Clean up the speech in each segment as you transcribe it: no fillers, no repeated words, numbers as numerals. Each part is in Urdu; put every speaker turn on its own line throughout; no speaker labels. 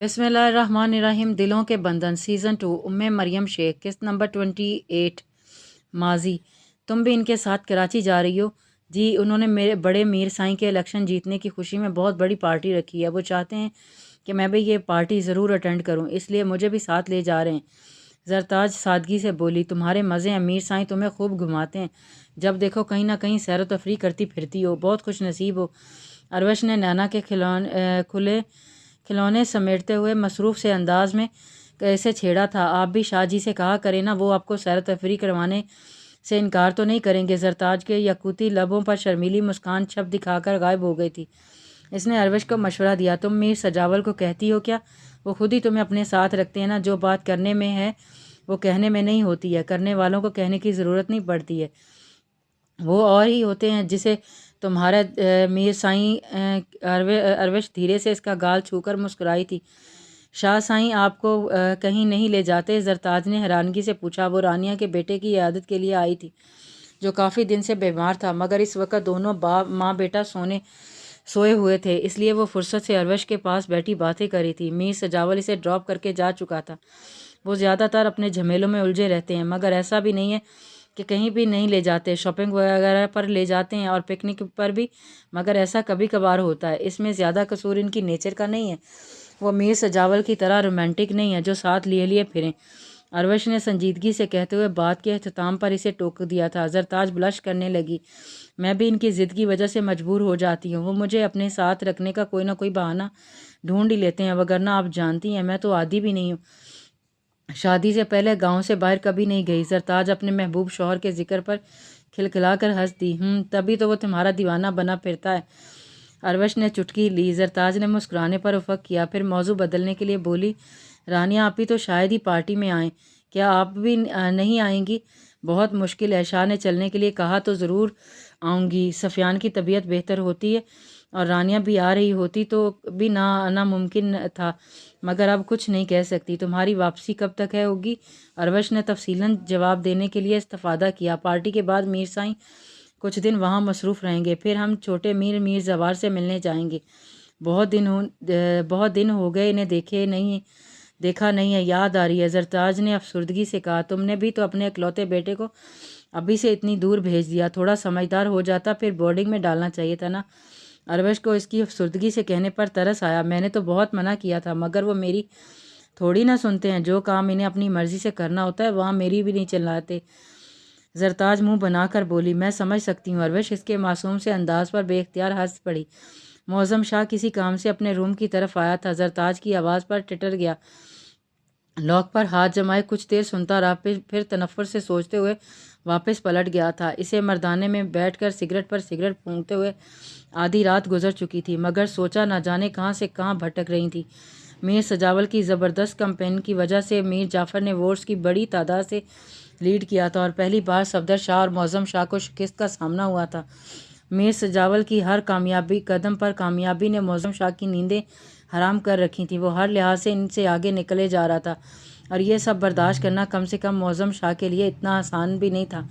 بسم اللہ الرحمن الرحیم۔ دلوں کے بندھن سیزن 2 مریم شیخ قسط نمبر 28۔ ماضی: تم بھی ان کے ساتھ کراچی جا رہی ہو؟ جی، انہوں نے میرے بڑے میر سائیں کے الیکشن جیتنے کی خوشی میں بہت بڑی پارٹی رکھی ہے۔ وہ چاہتے ہیں کہ میں بھی یہ پارٹی ضرور اٹینڈ کروں، اس لیے مجھے بھی ساتھ لے جا رہے ہیں۔ زرتاج سادگی سے بولی، تمہارے مزے ہیں، میر سائیں تمہیں خوب گھماتے ہیں، جب دیکھو کہیں نہ کہیں سیر و تفریح کرتی پھرتی ہو، بہت خوش نصیب ہو۔ اروش نے نینا کے کھلونے سمیٹتے ہوئے مصروف سے انداز میں اسے چھیڑا تھا۔ آپ بھی شاہ جی سے کہا کریں نا، وہ آپ کو سیر و تفریح کروانے سے انکار تو نہیں کریں گے؟ زرتاج کے یاقوتی لبوں پر شرمیلی مسکان چھپ دکھا کر غائب ہو گئی تھی۔ اس نے اروش کو مشورہ دیا، تم میر سجاول کو کہتی ہو کیا؟ وہ خود ہی تمہیں اپنے ساتھ رکھتے ہیں نا، جو بات کرنے میں ہے وہ کہنے میں نہیں ہوتی ہے، کرنے والوں کو کہنے کی ضرورت نہیں پڑتی ہے، وہ اور ہی ہوتے ہیں جسے تمہارا میر سائیں۔ اروش دھیرے سے اس کا گال چھو کر مسکرائی تھی۔ شاہ سائیں آپ کو کہیں نہیں لے جاتے؟ زرتاج نے حیرانگی سے پوچھا۔ وہ رانیہ کے بیٹے کی عیادت کے لیے آئی تھی، جو کافی دن سے بیمار تھا، مگر اس وقت دونوں ماں بیٹا سوئے ہوئے تھے، اس لیے وہ فرصت سے اروش کے پاس بیٹھی باتیں کر رہی تھی۔ میر سجاول اسے ڈراپ کر کے جا چکا تھا۔ وہ زیادہ تر اپنے جھمیلوں میں الجھے رہتے ہیں، مگر ایسا بھی نہیں ہے کہ کہیں بھی نہیں لے جاتے، شاپنگ وغیرہ پر لے جاتے ہیں اور پکنک پر بھی، مگر ایسا کبھی کبھار ہوتا ہے، اس میں زیادہ قصور ان کی نیچر کا نہیں ہے۔ وہ میر سجاول کی طرح رومانٹک نہیں ہے جو ساتھ لیے پھریں۔ اروش نے سنجیدگی سے کہتے ہوئے بات کے اختتام پر اسے ٹوک دیا تھا۔ زرتاج بلش کرنے لگی۔ میں بھی ان کی ضد کی وجہ سے مجبور ہو جاتی ہوں، وہ مجھے اپنے ساتھ رکھنے کا کوئی نہ کوئی بہانہ ڈھونڈ ہی لیتے ہیں، وگرنہ آپ جانتی ہیں میں تو عادی بھی نہیں ہوں، شادی سے پہلے گاؤں سے باہر کبھی نہیں گئی۔ زرتاج اپنے محبوب شوہر کے ذکر پر کھلکھلا کر ہنس دی۔ تبھی تو وہ تمہارا دیوانہ بنا پھرتا ہے۔ اروش نے چٹکی لی۔ زرتاج نے مسکرانے پر افق کیا، پھر موضوع بدلنے کے لیے بولی، رانیہ آپی تو شاید ہی پارٹی میں آئیں، کیا آپ بھی نہیں آئیں گی؟ بہت مشکل ہے، شاہ نے چلنے کے لیے کہا تو ضرور آؤں گی۔ سفیان کی طبیعت بہتر ہوتی ہے اور رانیہ بھی آ رہی ہوتی تو بھی نہ آنا ممکن تھا، مگر اب کچھ نہیں کہہ سکتی۔ تمہاری واپسی کب تک ہوگی؟ اروش نے تفصیلاً جواب دینے کے لیے استفادہ کیا۔ پارٹی کے بعد میر سائیں کچھ دن وہاں مصروف رہیں گے، پھر ہم چھوٹے میر زوار سے ملنے جائیں گے۔ بہت دن ہو گئے انہیں دیکھا نہیں ہے، یاد آ رہی ہے۔ زرتاج نے افسردگی سے کہا، تم نے بھی تو اپنے اکلوتے بیٹے کو ابھی سے اتنی دور بھیج دیا، تھوڑا سمجھدار ہو جاتا، پھر بورڈنگ میں ڈالنا چاہیے تھا نا۔ اروش کو اس کی افسردگی سے کہنے پر ترس آیا۔ میں نے تو بہت منع کیا تھا، مگر وہ میری تھوڑی نہ سنتے ہیں، جو کام انہیں اپنی مرضی سے کرنا ہوتا ہے وہاں میری بھی نہیں چلاتے۔ زرتاج منہ بنا کر بولی، میں سمجھ سکتی ہوں۔ اروش اس کے معصوم سے انداز پر بے اختیار ہنس پڑی۔ معظم شاہ کسی کام سے اپنے روم کی طرف آیا تھا، زرتاج کی آواز پر ٹٹر گیا، لاک پر ہاتھ جمائے کچھ دیر سنتا رہا، پھر تنفر سے سوچتے ہوئے واپس پلٹ گیا تھا۔ اسے مردانے میں بیٹھ کر سگریٹ پر سگریٹ پھونکتے ہوئے آدھی رات گزر چکی تھی، مگر سوچا نہ جانے کہاں سے کہاں بھٹک رہی تھی۔ میر سجاول کی زبردست کمپین کی وجہ سے میر جعفر نے ووٹس کی بڑی تعداد سے لیڈ کیا تھا اور پہلی بار صفدر شاہ اور معظم شاہ کو شکست کا سامنا ہوا تھا۔ میر سجاول کی ہر قدم پر کامیابی نے معظم شاہ کی نیندیں حرام کر رکھی تھیں، وہ ہر لحاظ سے ان سے آگے نکلے جا رہا تھا، اور یہ سب برداشت کرنا کم سے کم معظم شاہ کے لیے اتنا آسان بھی نہیں تھا۔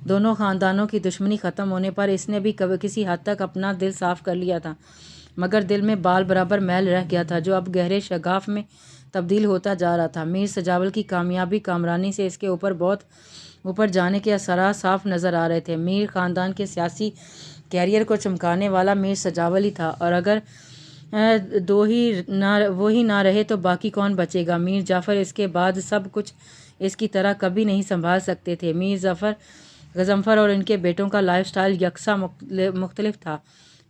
دونوں خاندانوں کی دشمنی ختم ہونے پر اس نے بھی کسی حد تک اپنا دل صاف کر لیا تھا، مگر دل میں بال برابر میل رہ گیا تھا، جو اب گہرے شگاف میں تبدیل ہوتا جا رہا تھا۔ میر سجاول کی کامرانی سے اس کے بہت اوپر جانے کے اثرات صاف نظر آ رہے تھے۔ میر خاندان کے سیاسی کیریئر کو چمکانے والا میر سجاول ہی تھا، اور اگر وہی نہ رہے تو باقی کون بچے گا؟ میر جعفر اس کے بعد سب کچھ اس کی طرح کبھی نہیں سنبھال سکتے تھے۔ میر غضنفر اور ان کے بیٹوں کا لائف سٹائل یکساں مختلف تھا،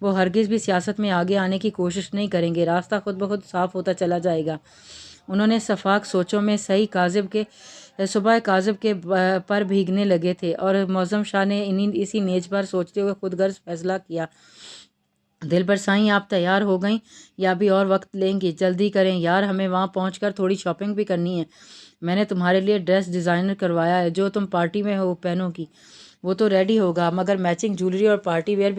وہ ہرگز بھی سیاست میں آگے آنے کی کوشش نہیں کریں گے، راستہ خود بخود صاف ہوتا چلا جائے گا۔ انہوں نے شفاق سوچوں میں صبح کاذب کے پر بھیگنے لگے تھے، اور معظم شاہ نے اسی نیز پر سوچتے ہوئے خود غرض فیصلہ کیا، دلبر سائیں آپ تیار ہو گئیں یا ابھی اور وقت لیں گی؟ جلدی کریں یار، ہمیں وہاں پہنچ کر تھوڑی شاپنگ بھی کرنی ہے۔ میں نے تمہارے لیے ڈریس ڈیزائنر کروایا ہے، جو تم پارٹی میں پہنو گی وہ تو ریڈی ہوگا، مگر میچنگ جویلری اور پارٹی ویئر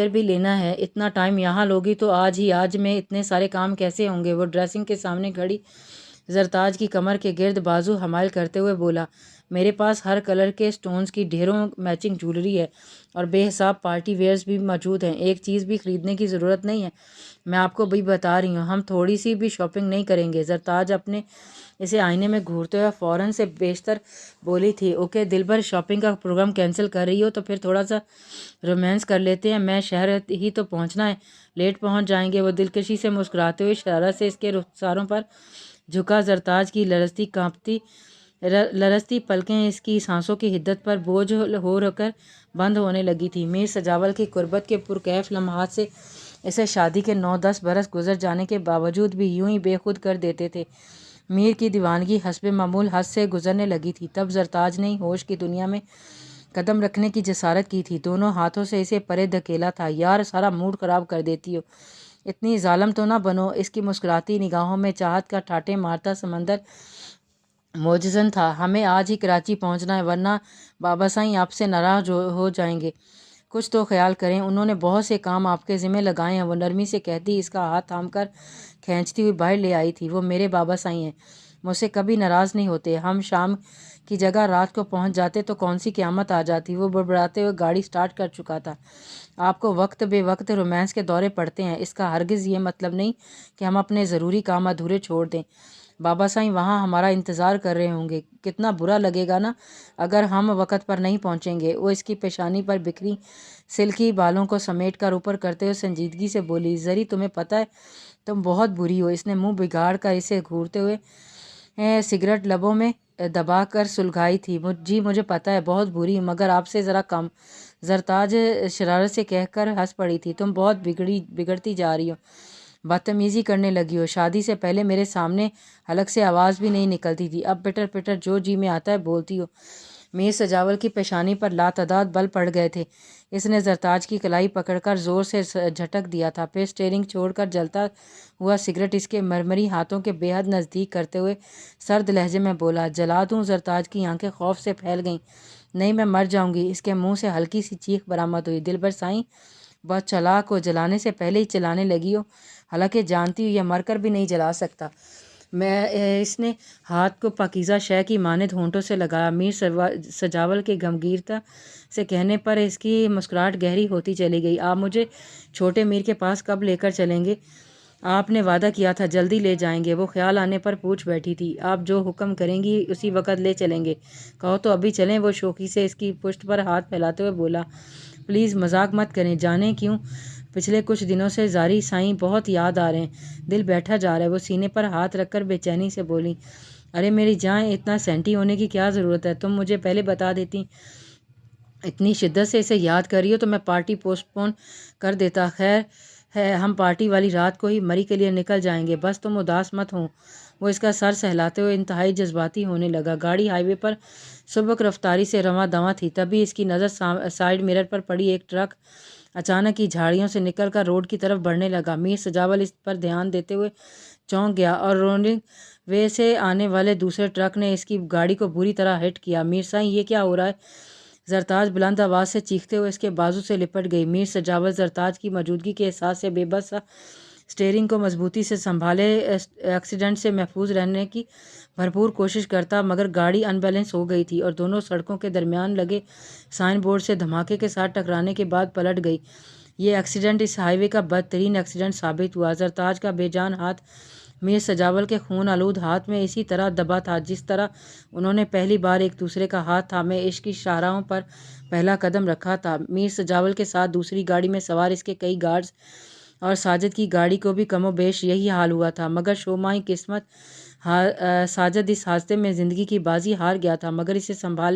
بھی لینا ہے۔ اتنا ٹائم یہاں لوگی تو آج میں اتنے سارے کام کیسے ہوں گے؟ وہ ڈریسنگ کے سامنے کھڑی زرتاج کی کمر کے گرد بازو حمائل کرتے ہوئے بولا، میرے پاس ہر کلر کے سٹونز کی ڈھیروں میچنگ جولری ہے اور بے حساب پارٹی ویئرز بھی موجود ہیں، ایک چیز بھی خریدنے کی ضرورت نہیں ہے، میں آپ کو بھی بتا رہی ہوں، ہم تھوڑی سی بھی شاپنگ نہیں کریں گے۔ زرتاج اپنے اسے آئینے میں گھورتے ہوئے فوراً سے بیشتر بولی تھی، اوکے دلبر، شاپنگ کا پروگرام کینسل کر رہی ہو تو پھر تھوڑا سا رومانس کر لیتے ہیں، میں شہر ہی تو پہنچنا ہے، لیٹ پہنچ جائیں گے۔ وہ دلکشی سے مسکراتے ہوئے شرارت سے اس کے رخساروں پر جھکا۔ زرتاج کی لرزتی پلکیں اس کی سانسوں کی حدت پر بوجھ ہو کر بند ہونے لگی تھی۔ میر سجاول کی قربت کے پرکیف لمحات سے اسے شادی کے 9-10 برس گزر جانے کے باوجود بھی یوں ہی بے خود کر دیتے تھے۔ میر کی دیوانگی حسب معمول حد سے گزرنے لگی تھی۔ تب زرتاج نے ہوش کی دنیا میں قدم رکھنے کی جسارت کی تھی، دونوں ہاتھوں سے اسے پرے دھکیلا تھا۔ یار، سارا موڈ خراب کر دیتی ہو، اتنی ظالم تو نہ بنو۔ اس کی مسکراتی نگاہوں میں چاہت کا ٹھاٹھے مارتا سمندر موجزن تھا۔ ہمیں آج ہی کراچی پہنچنا ہے ورنہ بابا سائیں آپ سے ناراض ہو جائیں گے، کچھ تو خیال کریں، انہوں نے بہت سے کام آپ کے ذمہ لگائے ہیں، وہ نرمی سے کہتی اس کا ہاتھ تھام کر کھینچتی ہوئی باہر لے آئی تھی۔ وہ میرے بابا سائیں ہیں، مجھ سے کبھی ناراض نہیں ہوتے، ہم شام کی جگہ رات کو پہنچ جاتے تو کون سی قیامت آ جاتی۔ وہ بڑبڑاتے ہوئے گاڑی سٹارٹ کر چکا تھا۔ آپ کو وقت بے وقت رومانس کے دورے پڑتے ہیں، اس کا ہرگز یہ مطلب نہیں کہ ہم اپنے ضروری کام ادھورے چھوڑ دیں۔ بابا سائیں وہاں ہمارا انتظار کر رہے ہوں گے، کتنا برا لگے گا نا اگر ہم وقت پر نہیں پہنچیں گے۔ وہ اس کی پیشانی پر بکھری سلکی بالوں کو سمیٹ کر اوپر کرتے ہوئے سنجیدگی سے بولی، زری تمہیں پتہ ہے تم بہت بری ہو۔ اس نے منہ بگاڑ کر اسے گھورتے ہوئے سگریٹ لبوں میں دبا کر سلگائی تھی۔ جی مجھے پتہ ہے بہت بری ہوں، مگر آپ سے ذرا کم۔ زرتاج شرارت سے کہہ کر ہنس پڑی تھی، تم بہت بگڑتی جا رہی ہو، بدتمیزی کرنے لگی ہو، شادی سے پہلے میرے سامنے حلق سے آواز بھی نہیں نکلتی تھی، اب پٹر پٹر جو جی میں آتا ہے بولتی ہو۔ میر سجاول کی پیشانی پر لاتعداد بل پڑ گئے تھے۔ اس نے زرتاج کی کلائی پکڑ کر زور سے جھٹک دیا تھا، پھر سٹیئرنگ چھوڑ کر جلتا ہوا سگریٹ اس کے مرمری ہاتھوں کے بے حد نزدیک کرتے ہوئے سرد لہجے میں بولا، جلا دوں؟ زرتاج کی آنکھیں خوف سے پھیل گئیں۔ نہیں، میں مر جاؤں گی۔ اس کے منہ سے ہلکی سی چیخ برآمد ہوئی، دلبر سائیں بہت چالاک ہو، جلانے سے پہلے ہی چلانے لگی ہو، حالانکہ جانتی ہو یہ مر کر بھی نہیں جلا سکتا۔ اس نے ہاتھ کو پاکیزہ شے کی مانند ہونٹوں سے لگایا۔ میر سجاول کے گمگیرتا سے کہنے پر اس کی مسکراہٹ گہری ہوتی چلی گئی۔ آپ مجھے چھوٹے میر کے پاس کب لے کر چلیں گے؟ آپ نے وعدہ کیا تھا جلدی لے جائیں گے۔ وہ خیال آنے پر پوچھ بیٹھی تھی، آپ جو حکم کریں گی اسی وقت لے چلیں گے، کہو تو ابھی چلیں۔ وہ شوخی سے اس کی پشت پر ہاتھ پھیلاتے ہوئے بولا، پلیز مذاق مت کریں، جانیں کیوں پچھلے کچھ دنوں سے زاری سائیں بہت یاد آ رہے ہیں، دل بیٹھا جا رہا ہے۔ وہ سینے پر ہاتھ رکھ کر بے چینی سے بولی، ارے میری جان، اتنا سینٹی ہونے کی کیا ضرورت ہے، تم مجھے پہلے بتا دیتی، اتنی شدت سے اسے یاد کر رہی ہو تو میں پارٹی پوسٹ پون کر دیتا۔ خیر ہے ہم پارٹی والی رات کو ہی مری کے لیے نکل جائیں گے، بس تم اداس مت ہو۔ وہ اس کا سر سہلاتے ہوئے انتہائی جذباتی ہونے لگا۔ گاڑی ہائی وے پر سبک رفتاری سے رواں دواں تھی، تبھی اس کی نظر سائیڈ مرر پر پڑی ایک ٹرک اچانک ہی جھاڑیوں سے نکل کر روڈ کی طرف بڑھنے لگا۔ میر سجاول اس پر دھیان دیتے ہوئے چونک گیا اور رولنگ وے سے آنے والے دوسرے ٹرک نے اس کی گاڑی کو بری طرح ہٹ کیا۔ میر سائیں یہ کیا ہو رہا ہے؟ زرتاج بلند آواز سے چیختے ہوئے اس کے بازو سے لپٹ گئی۔ میر سجاول زرتاج کی موجودگی کے احساس سے بے بس سا سٹیئرنگ کو مضبوطی سے سنبھالے ایکسیڈنٹ سے محفوظ رہنے کی بھرپور کوشش کرتا، مگر گاڑی ان بیلنس ہو گئی تھی اور دونوں سڑکوں کے درمیان لگے سائن بورڈ سے دھماکے کے ساتھ ٹکرانے کے بعد پلٹ گئی۔ یہ ایکسیڈنٹ اس ہائی وے کا بدترین ایکسیڈنٹ ثابت ہوا۔ زرتاج کا بے جان ہاتھ میر سجاول کے خون آلود ہاتھ میں اسی طرح دبا تھا جس طرح انہوں نے پہلی بار ایک دوسرے کا ہاتھ تھامے عشق کی شاہراہوں پر پہلا قدم رکھا تھا۔ میر سجاول کے ساتھ دوسری گاڑی میں سوار اس کے کئی گارڈز اور ساجد کی گاڑی کو بھی کم و بیش یہی حال ہوا تھا، مگر شومائی قسمت ساجد اس حادثے میں زندگی کی بازی ہار گیا تھا، مگر اسے سنبھال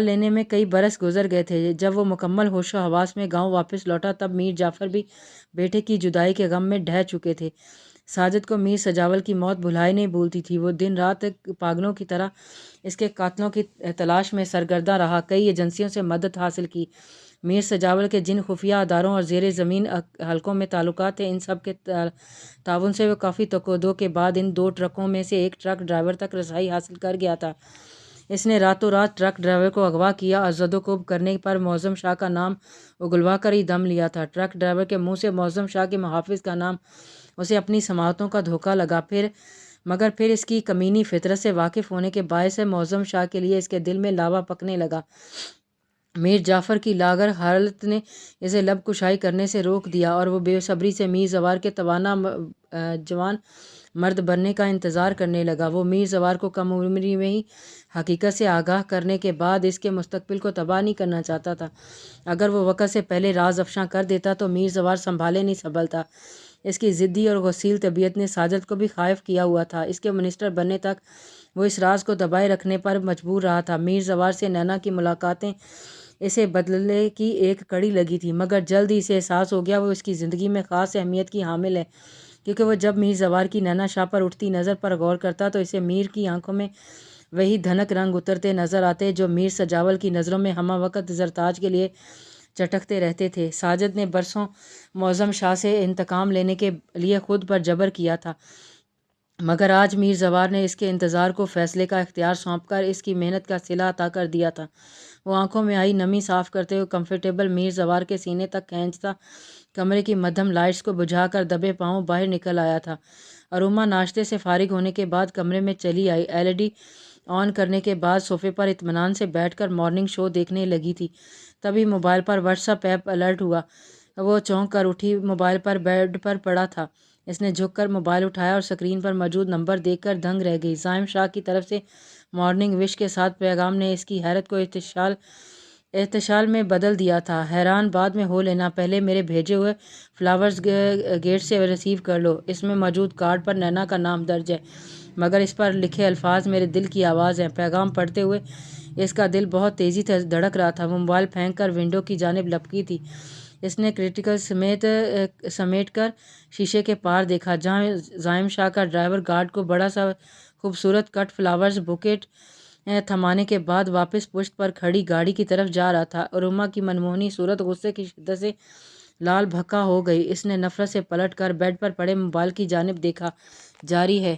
لینے میں کئی برس گزر گئے تھے۔ جب وہ مکمل ہوش و حواس میں گاؤں واپس لوٹا تب میر جعفر بھی بیٹے کی جدائی کے غم میں ڈھہ چکے تھے۔ ساجد کو میر سجاول کی موت بھلائے نہیں بھولتی تھی۔ وہ دن رات پاگلوں کی طرح اس کے قاتلوں کی تلاش میں سرگرداں رہا، کئی ایجنسیوں سے مدد حاصل کی۔ میر سجاول کے جن خفیہ اداروں اور زیر زمین حلقوں میں تعلقات تھے، ان سب کے تعاون سے وہ کافی تکودو کے بعد ان دو ٹرکوں میں سے ایک ٹرک ڈرائیور تک رسائی حاصل کر گیا تھا۔ اس نے راتوں رات ٹرک ڈرائیور کو اغوا کیا اور زد و کوب کرنے پر معظم شاہ کا نام اگلوا کر ہی دم لیا تھا۔ ٹرک ڈرائیور کے منہ سے معظم شاہ کے محافظ کا نام اسے اپنی سماعتوں کا دھوکہ لگا، پھر مگر پھر اس کی کمینی فطرت سے واقف ہونے کے باعث معظم شاہ کے لیے اس کے دل میں لاوا پکنے لگا۔ میر جعفر کی لاغر حالت نے اسے لب کشائی کرنے سے روک دیا اور وہ بے صبری سے میر زوار کے توانا جوان مرد بننے کا انتظار کرنے لگا۔ وہ میر زوار کو کم عمری میں ہی حقیقت سے آگاہ کرنے کے بعد اس کے مستقبل کو تباہ نہیں کرنا چاہتا تھا۔ اگر وہ وقت سے پہلے راز افشاں کر دیتا تو میر زوار سنبھالے نہیں سنبھلتا۔ اس کی ضدی اور غسیل طبیعت نے ساجد کو بھی خائف کیا ہوا تھا۔ اس کے منسٹر بننے تک وہ اس راز کو دبائے رکھنے پر مجبور رہا تھا۔ میر زوار سے نینا کی ملاقاتیں اسے بدلے کی ایک کڑی لگی تھی، مگر جلد ہی اسے احساس ہو گیا وہ اس کی زندگی میں خاص اہمیت کی حامل ہے، کیونکہ وہ جب میر زوار کی نینا شاہ پر اٹھتی نظر پر غور کرتا تو اسے میر کی آنکھوں میں وہی دھنک رنگ اترتے نظر آتے جو میر سجاول کی نظروں میں ہمہ وقت زرتاج کے لیے چٹکتے رہتے تھے۔ ساجد نے برسوں معظم شاہ سے انتقام لینے کے لیے خود پر جبر کیا تھا، مگر آج میر زوار نے اس کے انتظار کو فیصلے کا اختیار سونپ کر اس کی محنت کا صلہ عطا کر دیا تھا۔ وہ آنکھوں میں آئی نمی صاف کرتے ہوئے کمفرٹیبل میر زوار کے سینے تک کھینچتا کمرے کی مدھم لائٹس کو بجھا کر دبے پاؤں باہر نکل آیا تھا۔ اروما ناشتے سے فارغ ہونے کے بعد کمرے میں چلی آئی۔ LED آن کرنے کے بعد صوفے پر اطمینان سے بیٹھ کر مارننگ شو دیکھنے لگی تھی، تبھی موبائل پر واٹس ایپ الرٹ ہوا۔ وہ چونک کر اٹھی، موبائل پر بیڈ پر پڑا تھا۔ اس نے جھک کر موبائل اٹھایا اور سکرین پر موجود نمبر دیکھ کر دنگ رہ گئی۔ زائم شاہ کی طرف سے مارننگ وش کے ساتھ پیغام نے اس کی حیرت کو احتشال میں بدل دیا تھا۔ حیران بعد میں ہو لینا، پہلے میرے بھیجے ہوئے فلاورز گیٹ سے ریسیو کر لو۔ اس میں موجود کارڈ پر نینا کا نام درج ہے، مگر اس پر لکھے الفاظ میرے دل کی آواز ہیں۔ پیغام پڑھتے ہوئے اس کا دل بہت تیزی سے دھڑک رہا تھا۔ وہ موبائل پھینک کر ونڈو کی جانب لپکی تھی۔ اس نے کرٹیکل سمیٹ کر شیشے کے پار دیکھا، جہاں زائم شاہ کا ڈرائیور گارڈ کو بڑا سا خوبصورت کٹ فلاورز بوکیٹ تھمانے کے بعد واپس پشت پر کھڑی گاڑی کی طرف جا رہا تھا۔ اروما کی منموہنی صورت غصے کی شدت سے لال بھکا ہو گئی۔ اس نے نفرت سے پلٹ کر بیڈ پر پڑے موبائل کی جانب دیکھا۔ جاری ہے۔